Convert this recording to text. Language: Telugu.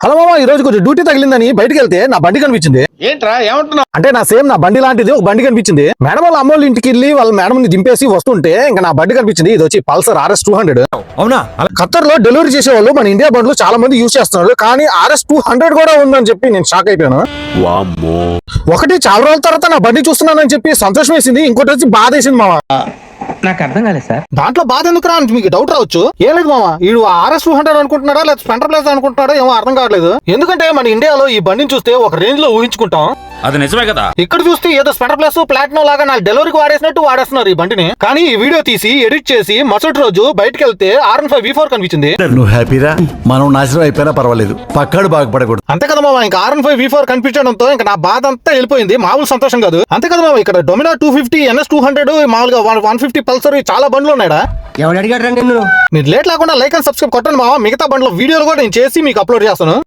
హలో మామ, ఈ రోజు కొంచెం డ్యూటీ తగిలిందని బయటకు వెళ్తే నా బండి కనిపించింది. ఏంట్రా ఏమంటున్నావు? అంటే నా సేమ్ నా బండి లాంటిది ఒక బండి కనిపించింది. మేడం వాళ్ళ అమ్మోళ్ళ ఇంటికి వెళ్ళి వాళ్ళ మేడం ని దింపేసి వస్తుంటే ఇంకా నా బండి కనిపించింది. ఇది వచ్చి పల్సర్ RS 200. అవునా? ఖత్తర్ లో డెలివరీ చేసే వాళ్ళు మన ఇండియా బండ్లు చాలా మంది యూజ్ చేస్తున్నారు, కానీ RS 200 కూడా ఉందని చెప్పి నేను షాక్ అయిపోయాను. ఒకటి చాలా రోజుల తర్వాత నా బండి చూస్తున్నానని చెప్పి సంతోషం వేసింది, ఇంకోటి వచ్చి బాధ వేసింది మామ. నాకు అర్థం కాలేదు సార్. దాంట్లో బాధ ఎందుకు రా అని మీకు డౌట్ రావచ్చు. ఏం లేదు మామ, వీడు RS 200 అనుకుంటున్నాడా లేదా స్ప్లెండర్ ప్లస్ అనుకుంటున్నాడా ఏమో అర్థం కావట్లేదు. ఎందుకంటే మన ఇండియాలో ఈ బండిని చూస్తే ఒక రేంజ్ లో ఊహించుకుంటాం. అది నిజమే కదా. ఇక్కడ చూస్తే ఏదో స్ప్లెండర్ ప్లస్ ప్లాటినం లాగా నాకు డెలివరీకి వాడేసినట్టు వాడేస్తున్నారు ఈ బండిని. కానీ ఈ వీడియో తీసి ఎడిట్ చేసి మరుసటి రోజు బయటకు వెళ్తే R15 V4 కనిపించింది. నువ్వు హ్యాపీరా? మనం నాశనం అయిపోయినా పర్వాలేదు, పక్కాడు బాగుపడకూడదు. అంతే కదా మామ, ఇంకా R15 V4 కనిపించడంతో ఇంకా నా బాధ అంతా వెళ్ళిపోయింది. మామూలు సంతోషం కాదు. అంతే కదా మామ, ఇక్కడ డొమినా 250, NS 200, మామూలుగా 150 పల్సర్ చాలా బండ్లు ఉన్నాయా. ఎవడు అడిగాడు రండి? మీరు లేట్ లేకుండా లైక్ అండ్ సబ్స్క్రైబ్ కొట్టండి మామ. మిగతా బండ్ల వీడియోలు కూడా నేను చేసి మీకు అప్లోడ్ చేస్తాను.